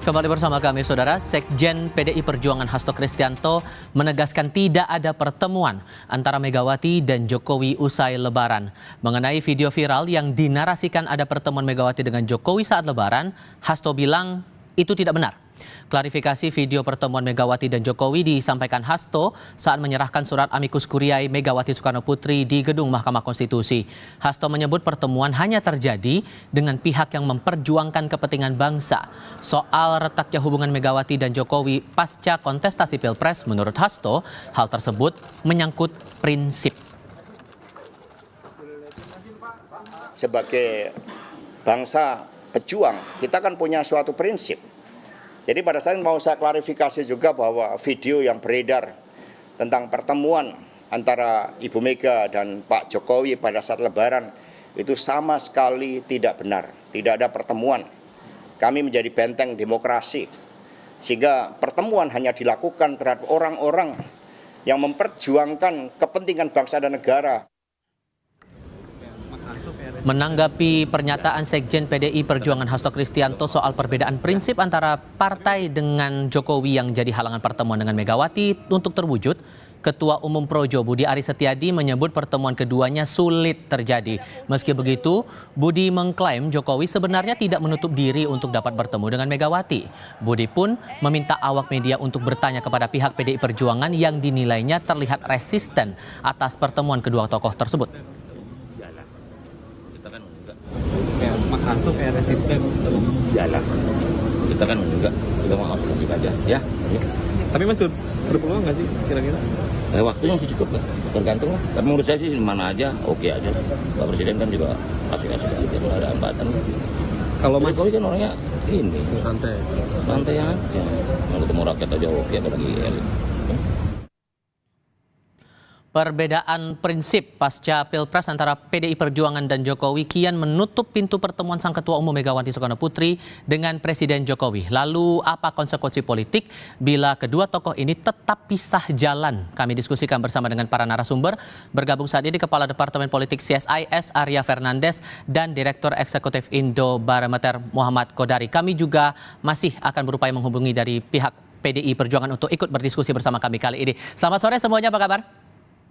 Kembali bersama kami, Saudara. Sekjen PDI Perjuangan Hasto Kristianto menegaskan tidak ada pertemuan antara Megawati dan Jokowi usai Lebaran. Mengenai video viral yang dinarasikan ada pertemuan Megawati dengan Jokowi saat Lebaran, Hasto bilang itu tidak benar. Klarifikasi video pertemuan Megawati dan Jokowi disampaikan Hasto saat menyerahkan surat amicus curiae Megawati Soekarnoputri di Gedung Mahkamah Konstitusi. Hasto menyebut pertemuan hanya terjadi dengan pihak yang memperjuangkan kepentingan bangsa. Soal retaknya hubungan Megawati dan Jokowi pasca kontestasi Pilpres, menurut Hasto, hal tersebut menyangkut prinsip. Sebagai bangsa pejuang, kita kan punya suatu prinsip. Jadi pada saat mau saya klarifikasi juga bahwa video yang beredar tentang pertemuan antara Ibu Mega dan Pak Jokowi pada saat Lebaran itu sama sekali tidak benar. Tidak ada pertemuan. Kami menjadi benteng demokrasi. Sehingga pertemuan hanya dilakukan terhadap orang-orang yang memperjuangkan kepentingan bangsa dan negara. Menanggapi pernyataan Sekjen PDI Perjuangan Hasto Kristianto soal perbedaan prinsip antara partai dengan Jokowi yang jadi halangan pertemuan dengan Megawati untuk terwujud, Ketua Umum Projo Budi Aris Setiadi menyebut pertemuan keduanya sulit terjadi. Meski begitu, Budi mengklaim Jokowi sebenarnya tidak menutup diri untuk dapat bertemu dengan Megawati. Budi pun meminta awak media untuk bertanya kepada pihak PDI Perjuangan yang dinilainya terlihat resisten atas pertemuan kedua tokoh tersebut. Kayak Mas Hasto kayak resisten jalan, kita kan enggak, kita mau lanjut aja ya. Tapi masih berpeluang nggak sih kira-kira? Waktunya masih cukup lah, tergantung lah. Tapi menurut saya sih mana aja oke aja. Pak Presiden kan juga kasih aja, nggak ada hambatan. Kalau Mas Jokowi kan orangnya ini santai aja, mau ketemu rakyat aja oke, apalagi elit. Perbedaan prinsip pasca Pilpres antara PDI Perjuangan dan Jokowi kian menutup pintu pertemuan Sang Ketua Umum Megawati Soekarnoputri dengan Presiden Jokowi. Lalu apa konsekuensi politik bila kedua tokoh ini tetap pisah jalan? Kami diskusikan bersama dengan para narasumber. Bergabung saat ini Kepala Departemen Politik CSIS Arya Fernandes dan Direktur Eksekutif Indo Barometer Muhammad Kodari. Kami juga masih akan berupaya menghubungi dari pihak PDI Perjuangan untuk ikut berdiskusi bersama kami kali ini. Selamat sore semuanya, apa kabar?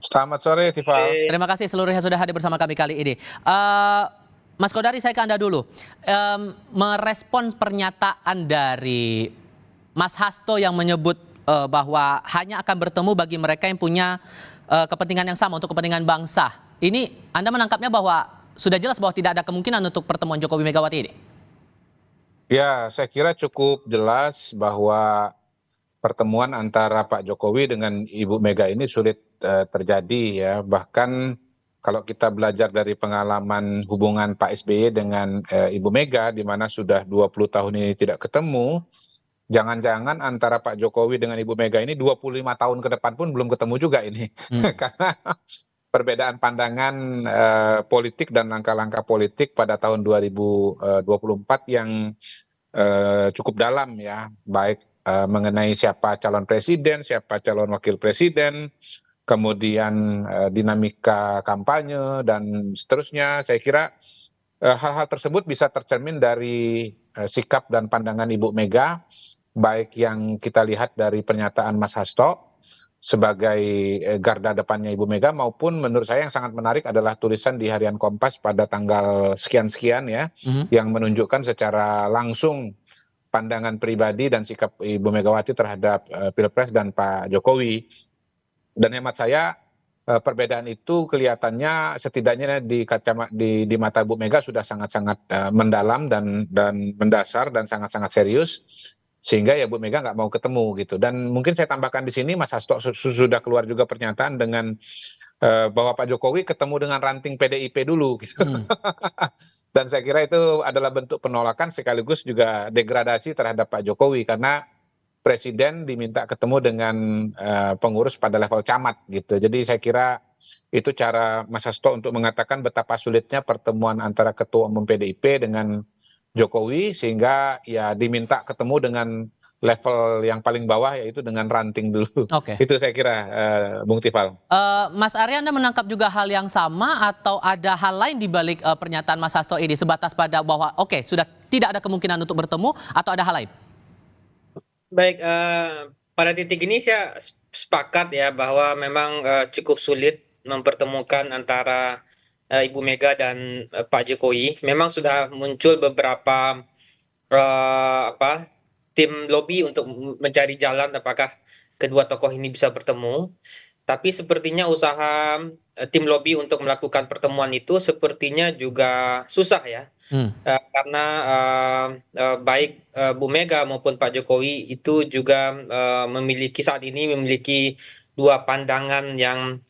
Selamat sore, Tifa. Terima kasih seluruhnya sudah hadir bersama kami kali ini. Mas Kodari, saya ke Anda dulu. Merespon pernyataan dari Mas Hasto yang menyebut bahwa hanya akan bertemu bagi mereka yang punya kepentingan yang sama untuk kepentingan bangsa. Ini Anda menangkapnya bahwa sudah jelas bahwa tidak ada kemungkinan untuk pertemuan Jokowi Megawati ini? Ya, saya kira cukup jelas bahwa pertemuan antara Pak Jokowi dengan Ibu Mega ini sulit terjadi ya. Bahkan kalau kita belajar dari pengalaman hubungan Pak SBY dengan Ibu Mega di mana sudah 20 tahun ini tidak ketemu, jangan-jangan antara Pak Jokowi dengan Ibu Mega ini 25 tahun ke depan pun belum ketemu juga ini. Karena perbedaan pandangan politik dan langkah-langkah politik pada tahun 2024 yang cukup dalam ya, baik mengenai siapa calon presiden, siapa calon wakil presiden, kemudian dinamika kampanye dan seterusnya. Saya kira hal-hal tersebut bisa tercermin dari sikap dan pandangan Ibu Mega, baik yang kita lihat dari pernyataan Mas Hasto sebagai garda depannya Ibu Mega, maupun menurut saya yang sangat menarik adalah tulisan di Harian Kompas pada tanggal sekian-sekian ya, yang menunjukkan secara langsung pandangan pribadi dan sikap Ibu Megawati terhadap Pilpres dan Pak Jokowi. Dan hemat saya perbedaan itu kelihatannya setidaknya di mata Bu Mega sudah sangat-sangat mendalam dan mendasar dan sangat-sangat serius, sehingga ya Bu Mega nggak mau ketemu gitu. Dan mungkin saya tambahkan di sini Mas Hasto sudah keluar juga pernyataan dengan bahwa Pak Jokowi ketemu dengan ranting PDIP dulu gitu. Dan saya kira itu adalah bentuk penolakan sekaligus juga degradasi terhadap Pak Jokowi, karena Presiden diminta ketemu dengan pengurus pada level camat gitu. Jadi saya kira itu cara Mas Hasto untuk mengatakan betapa sulitnya pertemuan antara Ketua Umum PDIP dengan Jokowi, sehingga ya diminta ketemu dengan level yang paling bawah, yaitu dengan ranting dulu. Oke. Itu saya kira, Bung Tifal. Mas Arya, Anda menangkap juga hal yang sama atau ada hal lain di balik pernyataan Mas Hasto ini, sebatas pada bahwa sudah tidak ada kemungkinan untuk bertemu, atau ada hal lain? Baik, pada titik ini saya sepakat ya bahwa memang cukup sulit mempertemukan antara Ibu Mega dan Pak Jokowi. Memang sudah muncul beberapa apa tim lobby untuk mencari jalan apakah kedua tokoh ini bisa bertemu. Tapi sepertinya usaha tim lobby untuk melakukan pertemuan itu sepertinya juga susah ya. Hmm. Karena baik Bu Mega maupun Pak Jokowi itu juga saat ini memiliki dua pandangan yang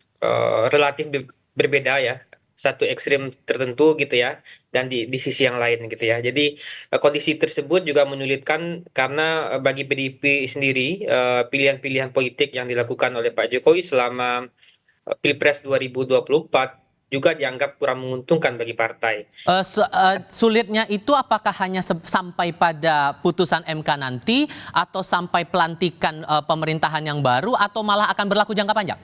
relatif berbeda ya, satu ekstrim tertentu gitu ya, dan di sisi yang lain gitu ya. Jadi kondisi tersebut juga menyulitkan karena bagi PDIP sendiri pilihan-pilihan politik yang dilakukan oleh Pak Jokowi selama Pilpres 2024 juga dianggap kurang menguntungkan bagi partai. Sulitnya itu apakah hanya sampai pada putusan MK nanti atau sampai pelantikan pemerintahan yang baru atau malah akan berlaku jangka panjang?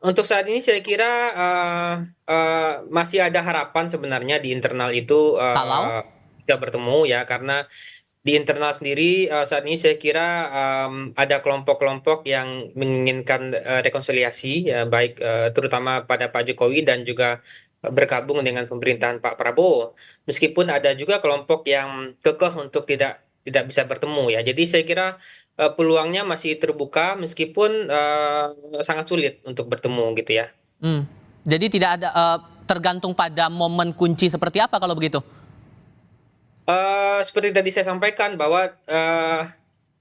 Untuk saat ini saya kira masih ada harapan sebenarnya di internal itu Kalau? bisa bertemu ya, karena di internal sendiri saat ini saya kira ada kelompok-kelompok yang menginginkan rekonsiliasi ya, baik terutama pada Pak Jokowi dan juga bergabung dengan pemerintahan Pak Prabowo. Meskipun ada juga kelompok yang kekeh untuk tidak bisa bertemu ya. Jadi saya kira peluangnya masih terbuka meskipun sangat sulit untuk bertemu gitu ya. Hmm. Jadi tidak ada tergantung pada momen kunci seperti apa kalau begitu? Seperti tadi saya sampaikan bahwa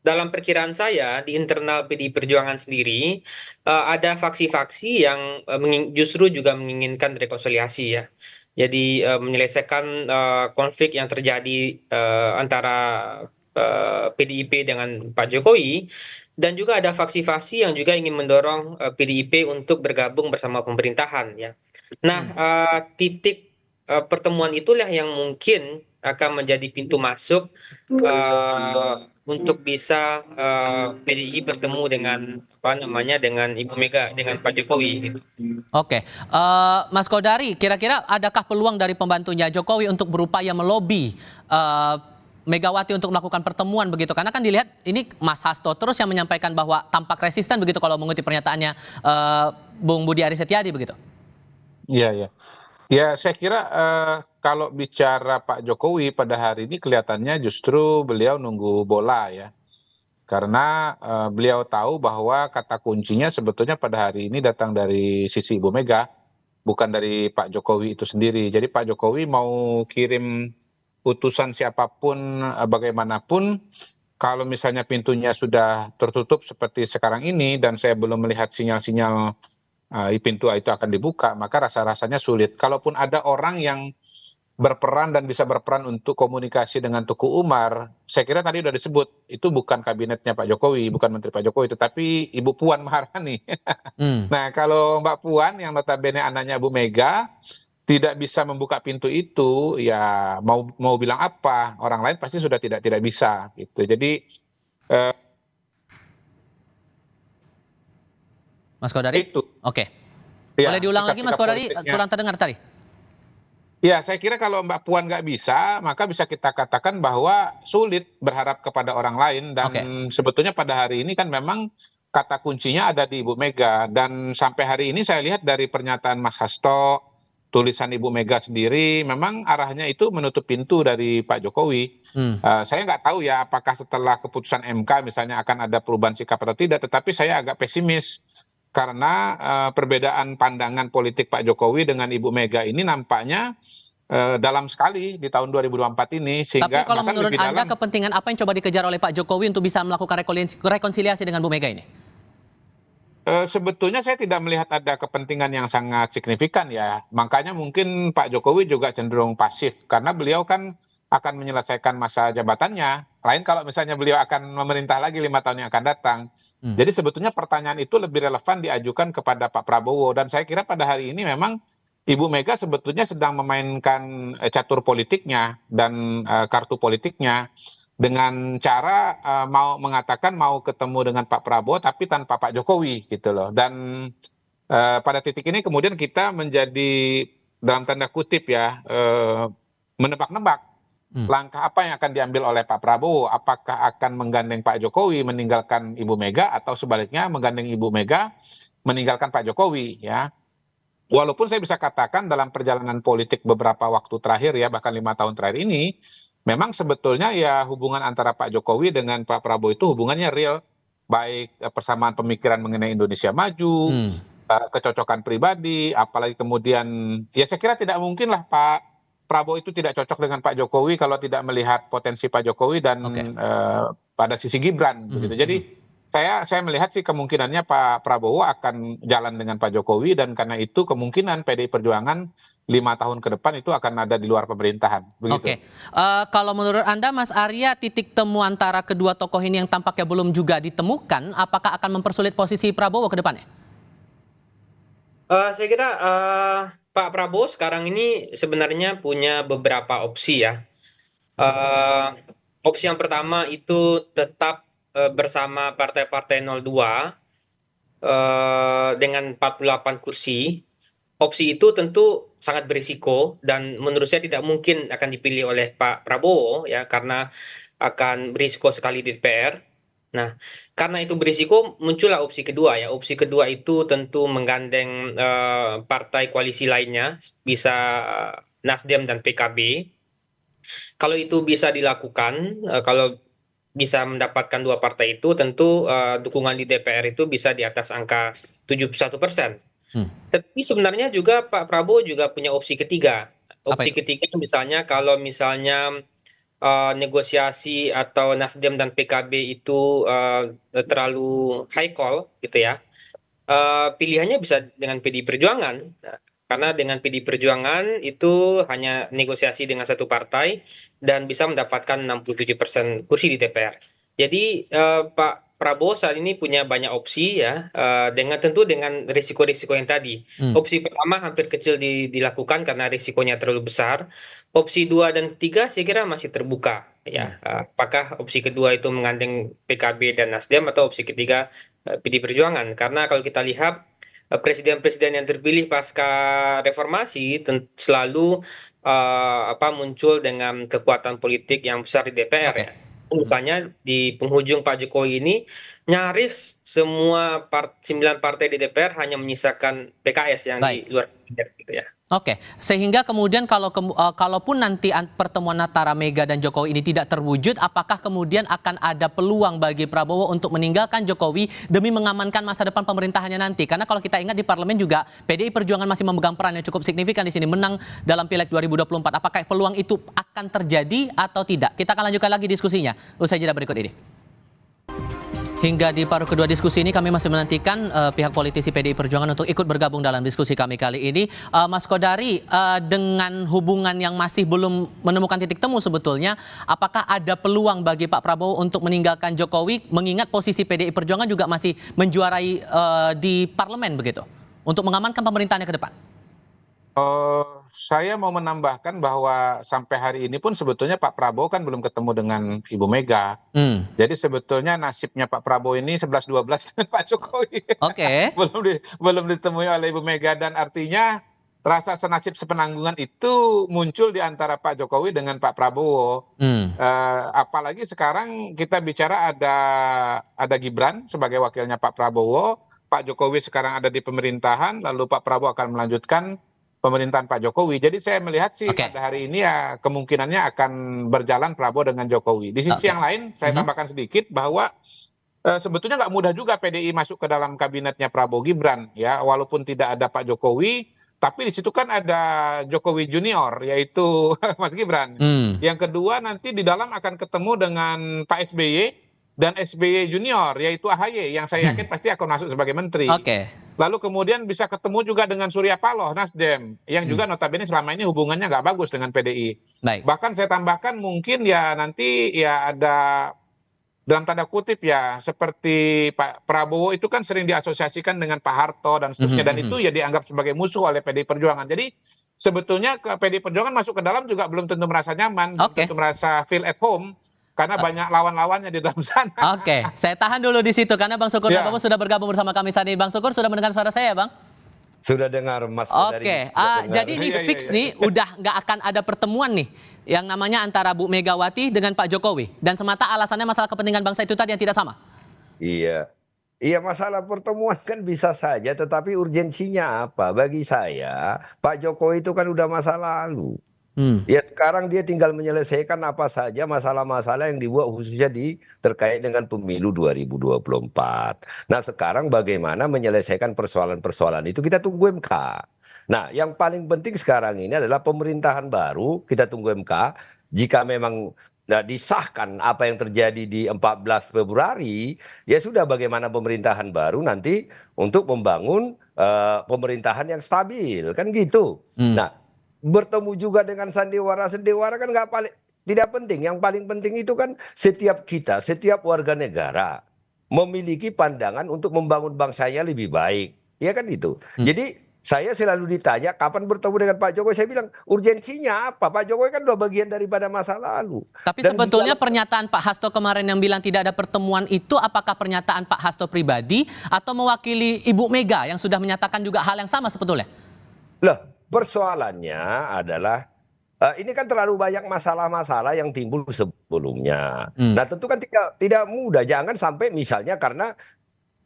dalam perkiraan saya di internal PDI Perjuangan sendiri ada faksi-faksi yang justru juga menginginkan rekonsiliasi ya. Jadi menyelesaikan konflik yang terjadi antara PDIP dengan Pak Jokowi, dan juga ada faksi-faksi yang juga ingin mendorong PDIP untuk bergabung bersama pemerintahan ya. Nah, titik pertemuan itulah yang mungkin akan menjadi pintu masuk untuk bisa PDI bertemu dengan apa namanya dengan Ibu Mega, dengan Pak Jokowi gitu. Oke, Mas Kodari, kira-kira adakah peluang dari pembantunya Jokowi untuk berupaya melobi Megawati untuk melakukan pertemuan begitu? Karena kan dilihat ini Mas Hasto terus yang menyampaikan bahwa tampak resisten begitu kalau mengutip pernyataannya Bung Budi Aris Setiadi begitu. Iya, iya. Ya, saya kira kalau bicara Pak Jokowi pada hari ini kelihatannya justru beliau nunggu bola ya. Karena beliau tahu bahwa kata kuncinya sebetulnya pada hari ini datang dari sisi Ibu Mega, bukan dari Pak Jokowi itu sendiri. Jadi Pak Jokowi mau kirim utusan siapapun, bagaimanapun, kalau misalnya pintunya sudah tertutup seperti sekarang ini dan saya belum melihat sinyal-sinyal pintu itu akan dibuka, maka rasa-rasanya sulit. Kalaupun ada orang yang berperan dan bisa berperan untuk komunikasi dengan Tuku Umar, saya kira tadi sudah disebut, itu bukan kabinetnya Pak Jokowi, bukan Menteri Pak Jokowi, tetapi Ibu Puan Maharani. Nah, kalau Mbak Puan yang notabene anaknya Bu Mega tidak bisa membuka pintu itu, ya mau bilang apa? Orang lain pasti sudah tidak bisa gitu. Jadi Mas Kodari? itu. Oke. Ya, Boleh diulang lagi Mas sikap-sikap Kodari? politiknya. Kurang terdengar tadi. Ya, saya kira kalau Mbak Puan nggak bisa, maka bisa kita katakan bahwa sulit berharap kepada orang lain. Dan Oke. sebetulnya pada hari ini kan memang kata kuncinya ada di Ibu Mega. Dan sampai hari ini saya lihat dari pernyataan Mas Hasto, tulisan Ibu Mega sendiri, memang arahnya itu menutup pintu dari Pak Jokowi. Saya nggak tahu ya apakah setelah keputusan MK misalnya akan ada perubahan sikap atau tidak, tetapi saya agak pesimis. Karena perbedaan pandangan politik Pak Jokowi dengan Ibu Mega ini nampaknya dalam sekali di tahun 2024 ini, Tapi sehingga kalau bahkan menurut lebih Anda dalam. kepentingan apa yang coba dikejar oleh Pak Jokowi untuk bisa melakukan rekonsiliasi dengan Bu Mega ini? Sebetulnya saya tidak melihat ada kepentingan yang sangat signifikan ya. Makanya mungkin Pak Jokowi juga cenderung pasif karena beliau kan akan menyelesaikan masa jabatannya. Lain kalau misalnya beliau akan memerintah lagi 5 tahun yang akan datang. Jadi sebetulnya pertanyaan itu lebih relevan diajukan kepada Pak Prabowo, dan saya kira pada hari ini memang Ibu Mega sebetulnya sedang memainkan catur politiknya dan kartu politiknya dengan cara mau mengatakan mau ketemu dengan Pak Prabowo tapi tanpa Pak Jokowi gitu loh. Dan pada titik ini kemudian kita menjadi dalam tanda kutip ya menebak-nebak Langkah apa yang akan diambil oleh Pak Prabowo? Apakah akan menggandeng Pak Jokowi meninggalkan Ibu Mega atau sebaliknya menggandeng Ibu Mega meninggalkan Pak Jokowi ya? Walaupun saya bisa katakan dalam perjalanan politik beberapa waktu terakhir ya, bahkan 5 tahun terakhir ini, memang sebetulnya ya hubungan antara Pak Jokowi dengan Pak Prabowo itu hubungannya real, baik persamaan pemikiran mengenai Indonesia maju, kecocokan pribadi, apalagi kemudian ya saya kira tidak mungkin lah Pak Prabowo itu tidak cocok dengan Pak Jokowi kalau tidak melihat potensi Pak Jokowi dan Oke. pada sisi Gibran begitu. Jadi saya melihat sih kemungkinannya Pak Prabowo akan jalan dengan Pak Jokowi dan karena itu kemungkinan PDI Perjuangan 5 tahun ke depan itu akan ada di luar pemerintahan begitu. Oke, kalau menurut Anda Mas Arya, titik temu antara kedua tokoh ini yang tampaknya belum juga ditemukan, apakah akan mempersulit posisi Prabowo ke depannya? Saya kira Pak Prabowo sekarang ini sebenarnya punya beberapa opsi ya. Opsi yang pertama itu tetap bersama partai-partai 02 dengan 48 kursi. Opsi itu tentu sangat berisiko dan menurut saya tidak mungkin akan dipilih oleh Pak Prabowo ya karena akan berisiko sekali di DPR. Nah, karena itu berisiko muncullah opsi kedua ya. Opsi kedua itu tentu menggandeng partai koalisi lainnya, bisa Nasdem dan PKB. Kalau itu bisa dilakukan, kalau bisa mendapatkan dua partai itu, tentu dukungan di DPR itu bisa di atas angka 71%. Tapi sebenarnya juga Pak Prabowo juga punya opsi ketiga. Apa Opsi itu? ketiga misalnya kalau misalnya negosiasi atau Nasdem dan PKB itu terlalu high call gitu ya. Pilihannya bisa dengan PDI Perjuangan. Nah, karena dengan PDI Perjuangan itu hanya negosiasi dengan satu partai dan bisa mendapatkan 67% kursi di DPR. Jadi Pak Prabowo saat ini punya banyak opsi ya, dengan tentu dengan risiko-risiko yang tadi. Opsi pertama hampir kecil dilakukan karena risikonya terlalu besar. Opsi 2 dan 3 saya kira masih terbuka ya. Apakah opsi kedua itu menggandeng PKB dan Nasdem atau opsi ketiga PDI Perjuangan? Karena kalau kita lihat presiden-presiden yang terpilih pasca reformasi selalu muncul dengan kekuatan politik yang besar di DPR Oke. ya. Misalnya di penghujung Pak Jokowi ini nyaris semua 9 partai di DPR hanya menyisakan PKS yang Baik. di luar kabinet gitu ya. Oke, sehingga kemudian kalaupun nanti pertemuan antara Mega dan Jokowi ini tidak terwujud, apakah kemudian akan ada peluang bagi Prabowo untuk meninggalkan Jokowi demi mengamankan masa depan pemerintahannya nanti? Karena kalau kita ingat di parlemen juga PDI Perjuangan masih memegang peran yang cukup signifikan di sini, menang dalam Pileg 2024. Apakah peluang itu akan terjadi atau tidak? Kita akan lanjutkan lagi diskusinya usai jeda berikut ini. Hingga di paruh kedua diskusi ini kami masih menantikan pihak politisi PDI Perjuangan untuk ikut bergabung dalam diskusi kami kali ini. Mas Kodari, dengan hubungan yang masih belum menemukan titik temu sebetulnya, apakah ada peluang bagi Pak Prabowo untuk meninggalkan Jokowi, mengingat posisi PDI Perjuangan juga masih menjuarai di parlemen begitu, untuk mengamankan pemerintahannya ke depan? Saya mau menambahkan bahwa sampai hari ini pun sebetulnya Pak Prabowo kan belum ketemu dengan Ibu Mega. Jadi sebetulnya nasibnya Pak Prabowo ini 11-12 dengan Pak Jokowi. Oke. Belum ditemui oleh Ibu Mega dan artinya rasa senasib sepenanggungan itu muncul di antara Pak Jokowi dengan Pak Prabowo. Apalagi sekarang kita bicara ada Gibran sebagai wakilnya Pak Prabowo. Pak Jokowi sekarang ada di pemerintahan, lalu Pak Prabowo akan melanjutkan pemerintahan Pak Jokowi. Jadi saya melihat sih pada hari ini ya kemungkinannya akan berjalan Prabowo dengan Jokowi. Di sisi yang lain saya tambahkan sedikit bahwa sebetulnya nggak mudah juga PDI masuk ke dalam kabinetnya Prabowo Gibran ya, walaupun tidak ada Pak Jokowi, tapi di situ kan ada Jokowi Junior yaitu Mas Gibran. Yang kedua nanti di dalam akan ketemu dengan Pak SBY dan SBY Junior yaitu AHY yang saya yakin pasti akan masuk sebagai menteri. Lalu kemudian bisa ketemu juga dengan Surya Paloh, Nasdem, yang juga notabene selama ini hubungannya nggak bagus dengan PDI. Bahkan saya tambahkan mungkin ya nanti ya ada dalam tanda kutip ya seperti Pak Prabowo itu kan sering diasosiasikan dengan Pak Harto dan seterusnya dan itu ya dianggap sebagai musuh oleh PDI Perjuangan. Jadi sebetulnya ke PDI Perjuangan masuk ke dalam juga belum tentu merasa nyaman, belum tentu merasa feel at home. Karena banyak lawan-lawannya di dalam sana. Oke, saya tahan dulu di situ karena Bang Sukur Nabamu sudah bergabung bersama kami tadi. Bang Sukur sudah mendengar suara saya, Bang? Sudah dengar Mas Oke, Kodari. Sudah dengar. jadi ini fix nih, udah nggak akan ada pertemuan nih yang namanya antara Bu Megawati dengan Pak Jokowi. Dan semata alasannya masalah kepentingan bangsa itu tadi yang tidak sama. Iya. Iya, masalah pertemuan kan bisa saja, tetapi urgensinya apa? Bagi saya, Pak Jokowi itu kan udah masa lalu. Ya sekarang dia tinggal menyelesaikan apa saja masalah-masalah yang dibuat khususnya terkait dengan pemilu 2024. Nah sekarang bagaimana menyelesaikan persoalan-persoalan itu kita tunggu MK. Nah yang paling penting sekarang ini adalah pemerintahan baru, kita tunggu MK. Jika memang disahkan apa yang terjadi di 14 Februari, ya sudah bagaimana pemerintahan baru nanti untuk membangun pemerintahan yang stabil, kan gitu. Nah bertemu juga dengan sandiwara kan tidak penting. Yang paling penting itu kan setiap kita, setiap warga negara memiliki pandangan untuk membangun bangsanya lebih baik, ya kan itu. Jadi saya selalu ditanya kapan bertemu dengan Pak Jokowi, saya bilang urgensinya apa? Pak Jokowi kan udah bagian daripada masa lalu. Tapi sebetulnya pernyataan Pak Hasto kemarin yang bilang tidak ada pertemuan itu apakah pernyataan Pak Hasto pribadi atau mewakili Ibu Mega yang sudah menyatakan juga hal yang sama sebetulnya? Loh, persoalannya adalah ini kan terlalu banyak masalah-masalah yang timbul sebelumnya. Nah tentu kan tidak mudah, jangan sampai misalnya karena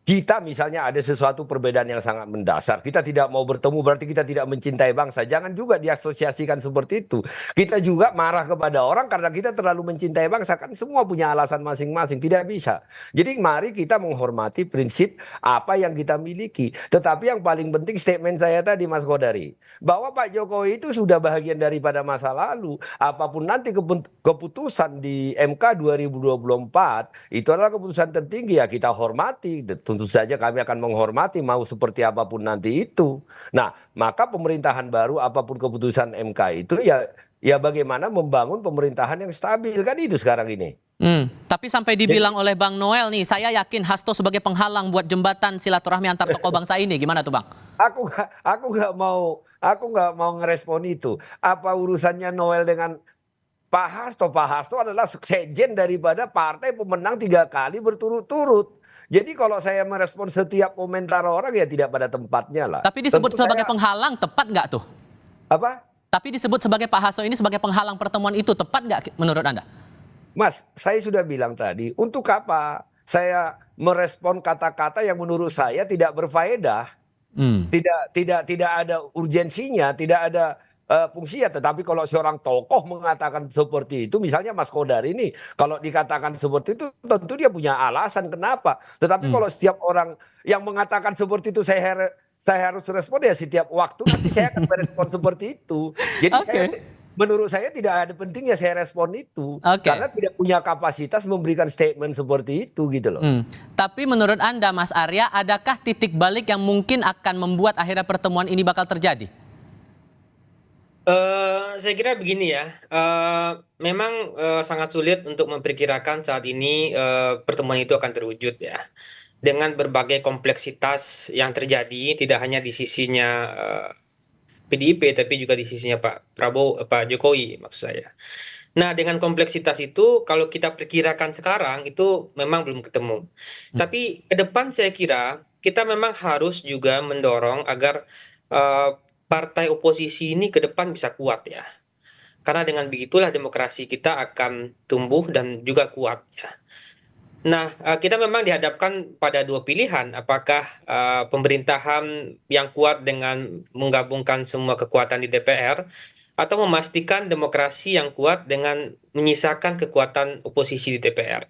kita misalnya ada sesuatu perbedaan yang sangat mendasar, kita tidak mau bertemu berarti kita tidak mencintai bangsa. Jangan juga diasosiasikan seperti itu. Kita juga marah kepada orang karena kita terlalu mencintai bangsa. Kan semua punya alasan masing-masing, tidak bisa. Jadi mari kita menghormati prinsip apa yang kita miliki. Tetapi yang paling penting statement saya tadi Mas Kodari, bahwa Pak Jokowi itu sudah bahagian daripada masa lalu. Apapun nanti keputusan di MK 2024 itu adalah keputusan tertinggi, ya kita hormati. Tentu saja kami akan menghormati mau seperti apapun nanti itu. Nah, maka pemerintahan baru apapun keputusan MK itu ya bagaimana membangun pemerintahan yang stabil, kan itu sekarang ini. Tapi sampai dibilang oleh Bang Noel nih, saya yakin Hasto sebagai penghalang buat jembatan silaturahmi antar tokoh bangsa ini. Gimana tuh Bang? Aku nggak mau ngerespon itu. Apa urusannya Noel dengan Pak Hasto? Pak Hasto adalah sekjen daripada partai pemenang 3 kali berturut-turut. Jadi kalau saya merespon setiap komentar orang ya tidak pada tempatnya lah. Tapi disebut sebagai penghalang, tepat nggak tuh? Apa? Tapi disebut sebagai Pak Hasto ini sebagai penghalang pertemuan itu, tepat nggak menurut Anda? Mas, saya sudah bilang tadi, untuk apa saya merespon kata-kata yang menurut saya tidak berfaedah, tidak ada urgensinya, tidak ada fungsinya. Tetapi kalau seorang tokoh mengatakan seperti itu, misalnya Mas Kodari ini, kalau dikatakan seperti itu, tentu dia punya alasan kenapa. Tetapi kalau setiap orang yang mengatakan seperti itu, saya harus respon ya setiap waktu, nanti saya akan merespon seperti itu. Jadi menurut saya tidak ada pentingnya saya respon itu. Karena tidak punya kapasitas memberikan statement seperti itu gitu loh. Tapi menurut Anda Mas Arya, adakah titik balik yang mungkin akan membuat akhirnya pertemuan ini bakal terjadi? Saya kira begini ya, memang sangat sulit untuk memperkirakan saat ini pertemuan itu akan terwujud ya. Dengan berbagai kompleksitas yang terjadi, tidak hanya di sisinya PDIP, tapi juga di sisinya Pak Jokowi maksud saya. Nah, dengan kompleksitas itu, kalau kita perkirakan sekarang, itu memang belum ketemu. Tapi ke depan saya kira, kita memang harus juga mendorong agar partai oposisi ini ke depan bisa kuat ya. Karena dengan begitulah demokrasi kita akan tumbuh dan juga kuat ya. Nah, kita memang dihadapkan pada 2 pilihan, apakah pemerintahan yang kuat dengan menggabungkan semua kekuatan di DPR, atau memastikan demokrasi yang kuat dengan menyisakan kekuatan oposisi di DPR.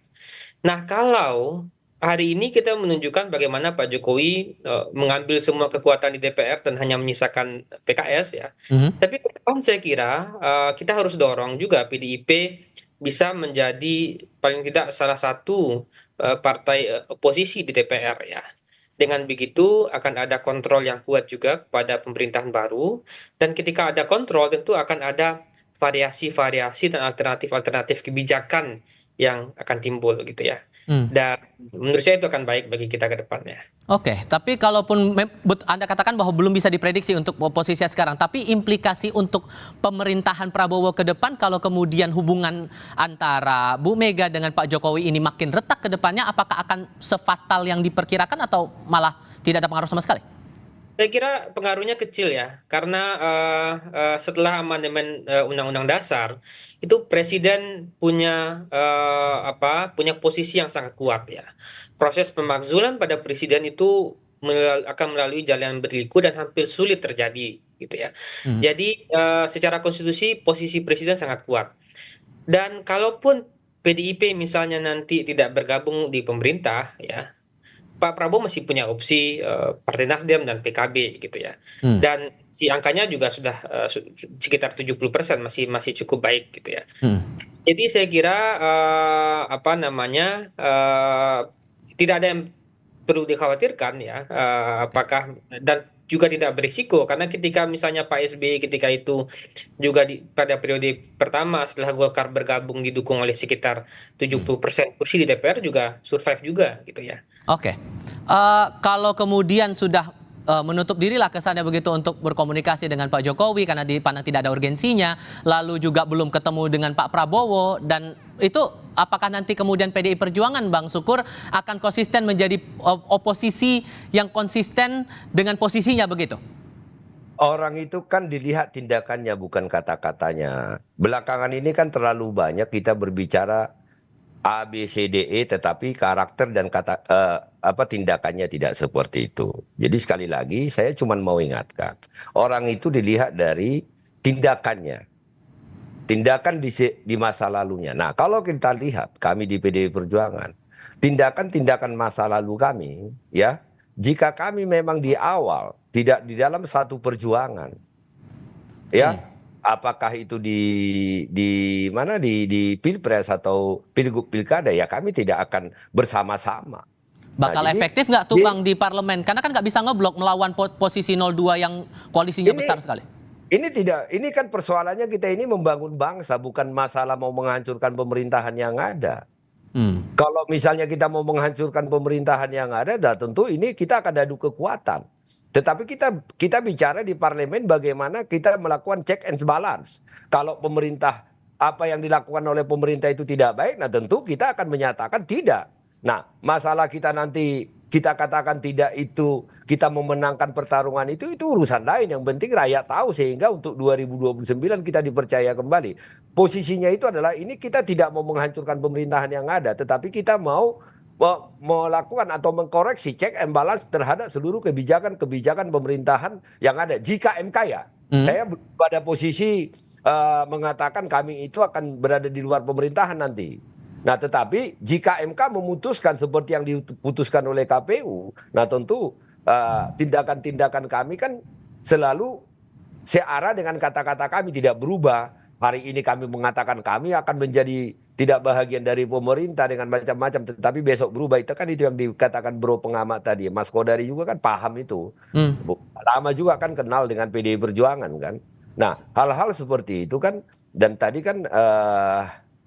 Nah, kalau hari ini kita menunjukkan bagaimana Pak Jokowi mengambil semua kekuatan di DPR dan hanya menyisakan PKS ya. Tapi ke depan saya kira kita harus dorong juga PDIP bisa menjadi paling tidak salah satu partai oposisi di DPR ya. Dengan begitu akan ada kontrol yang kuat juga kepada pemerintahan baru, dan ketika ada kontrol tentu akan ada variasi-variasi dan alternatif-alternatif kebijakan yang akan timbul gitu ya. Dan menurut saya itu akan baik bagi kita ke depannya. Oke, tapi kalaupun Anda katakan bahwa belum bisa diprediksi untuk posisi sekarang, tapi implikasi untuk pemerintahan Prabowo ke depan kalau kemudian hubungan antara Bu Mega dengan Pak Jokowi ini makin retak ke depannya, apakah akan sefatal yang diperkirakan atau malah tidak ada pengaruh sama sekali? Saya kira pengaruhnya kecil ya, karena setelah amandemen Undang-Undang Dasar itu Presiden punya punya posisi yang sangat kuat ya. Proses pemakzulan pada Presiden itu akan melalui jalan berliku dan hampir sulit terjadi gitu ya. Hmm. Jadi secara konstitusi posisi Presiden sangat kuat. Dan kalaupun PDIP misalnya nanti tidak bergabung di pemerintah ya, Pak Prabowo masih punya opsi Partai Nasdem dan PKB gitu ya. Hmm. Dan si angkanya juga sudah sekitar 70%, masih cukup baik gitu ya. Hmm. Jadi saya kira tidak ada yang perlu dikhawatirkan ya, apakah dan juga tidak berisiko karena ketika misalnya Pak SBY ketika itu juga pada periode pertama setelah Golkar bergabung didukung oleh sekitar 70% kursi di DPR juga survive juga gitu ya. Oke. Kalau kemudian sudah menutup dirilah kesannya begitu untuk berkomunikasi dengan Pak Jokowi karena dipandang tidak ada urgensinya, lalu juga belum ketemu dengan Pak Prabowo, dan itu apakah nanti kemudian PDI Perjuangan, Bang Sukur, akan konsisten menjadi oposisi yang konsisten dengan posisinya begitu? Orang itu kan dilihat tindakannya bukan kata-katanya. Belakangan ini kan terlalu banyak kita berbicara A, B, C, D, E, tetapi karakter dan tindakannya tidak seperti itu. Jadi sekali lagi saya cuma mau ingatkan, orang itu dilihat dari tindakannya, tindakan di masa lalunya. Nah, kalau kita lihat kami di PDI Perjuangan, tindakan-tindakan masa lalu kami, ya, jika kami memang di awal tidak di dalam satu perjuangan, ya. Apakah itu di Pilpres atau Pilgub Pilkada, ya kami tidak akan bersama-sama. Bakal Nah, jadi efektif nggak tuh Bang di parlemen? Karena kan nggak bisa ngeblok melawan posisi 02 yang koalisinya besar sekali. Ini kan persoalannya kita ini membangun bangsa, bukan masalah mau menghancurkan pemerintahan yang ada. Kalau misalnya kita mau menghancurkan pemerintahan yang ada, tentu ini kita akan adu kekuatan. Tetapi kita bicara di parlemen bagaimana kita melakukan check and balance. Kalau pemerintah, apa yang dilakukan oleh pemerintah itu tidak baik, nah tentu kita akan menyatakan tidak. Nah, masalah kita nanti kita katakan tidak itu, kita memenangkan pertarungan itu urusan lain. Yang penting rakyat tahu sehingga untuk 2029 kita dipercaya kembali. Posisinya itu adalah ini kita tidak mau menghancurkan pemerintahan yang ada, tetapi kita mau melakukan atau mengkoreksi check and balance terhadap seluruh kebijakan pemerintahan yang ada. Jika MK ya, saya pada posisi mengatakan kami itu akan berada di luar pemerintahan nanti. Nah, tetapi jika MK memutuskan seperti yang diputuskan oleh KPU, nah tentu tindakan-tindakan kami kan selalu searah dengan kata-kata kami, tidak berubah. Hari ini kami mengatakan kami akan menjadi tidak bahagian dari pemerintah dengan macam-macam, tetapi besok berubah. Itu kan itu yang dikatakan bro pengamat tadi. Mas Kodari juga kan paham itu. Lama juga kan kenal dengan PDI Perjuangan kan. Nah, hal-hal seperti itu kan, dan tadi kan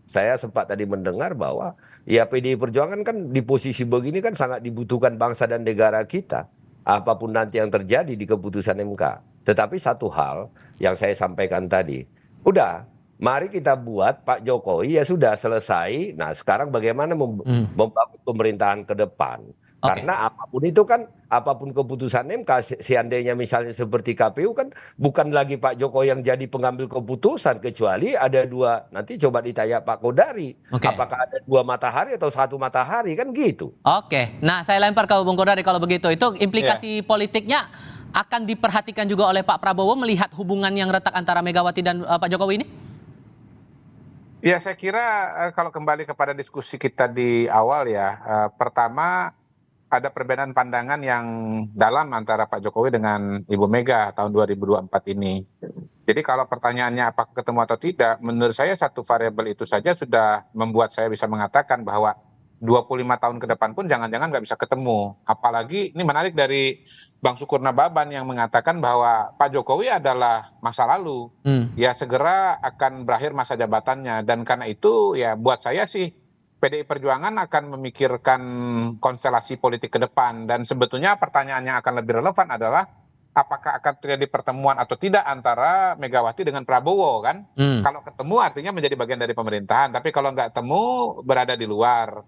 saya sempat tadi mendengar bahwa ya PDI Perjuangan kan di posisi begini kan sangat dibutuhkan bangsa dan negara kita. Apapun nanti yang terjadi di keputusan MK. Tetapi satu hal yang saya sampaikan tadi, udah, mari kita buat Pak Jokowi ya sudah selesai. Nah, sekarang bagaimana membangun pemerintahan ke depan? Karena apapun itu kan, apapun keputusan MK, seandainya misalnya seperti KPU kan bukan lagi Pak Jokowi yang jadi pengambil keputusan, kecuali ada dua, nanti coba ditanya Pak Kodari, apakah ada dua matahari atau satu matahari, kan gitu. Oke, nah saya lempar ke Bung Kodari kalau begitu. Itu implikasi politiknya akan diperhatikan juga oleh Pak Prabowo melihat hubungan yang retak antara Megawati dan Pak Jokowi ini? Ya, saya kira kalau kembali kepada diskusi kita di awal ya, pertama ada perbedaan pandangan yang dalam antara Pak Jokowi dengan Ibu Mega tahun 2024 ini. Jadi kalau pertanyaannya apakah ketemu atau tidak, menurut saya satu variabel itu saja sudah membuat saya bisa mengatakan bahwa 25 tahun ke depan pun jangan-jangan nggak bisa ketemu. Apalagi ini menarik dari Bang Sukur Nababan yang mengatakan bahwa Pak Jokowi adalah masa lalu. Ya segera akan berakhir masa jabatannya. Dan karena itu ya buat saya sih PDI Perjuangan akan memikirkan konstelasi politik ke depan. Dan sebetulnya pertanyaan yang akan lebih relevan adalah apakah akan terjadi pertemuan atau tidak antara Megawati dengan Prabowo kan? Kalau ketemu artinya menjadi bagian dari pemerintahan. Tapi kalau nggak ketemu berada di luar.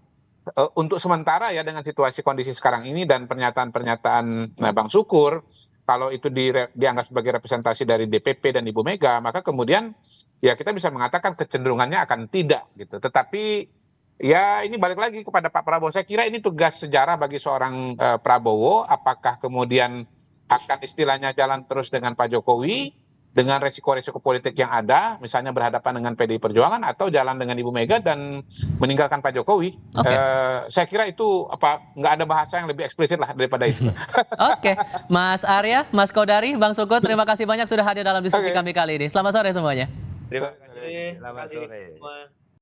Untuk sementara ya dengan situasi kondisi sekarang ini dan pernyataan-pernyataan Bang Sukur, kalau itu dianggap sebagai representasi dari DPP dan Ibu Mega, maka kemudian ya kita bisa mengatakan kecenderungannya akan tidak gitu. Tetapi ya ini balik lagi kepada Pak Prabowo. Saya kira ini tugas sejarah bagi seorang Prabowo. Apakah kemudian akan istilahnya jalan terus dengan Pak Jokowi dengan resiko-resiko politik yang ada, misalnya berhadapan dengan PDI Perjuangan atau jalan dengan Ibu Mega dan meninggalkan Pak Jokowi. Saya kira itu nggak ada bahasa yang lebih eksplisit lah daripada itu. Oke, Mas Arya, Mas Kodari, Bang Suko, terima kasih banyak sudah hadir dalam diskusi kami kali ini. Selamat sore semuanya. Terima kasih. Terima Selamat kasih sore. semua.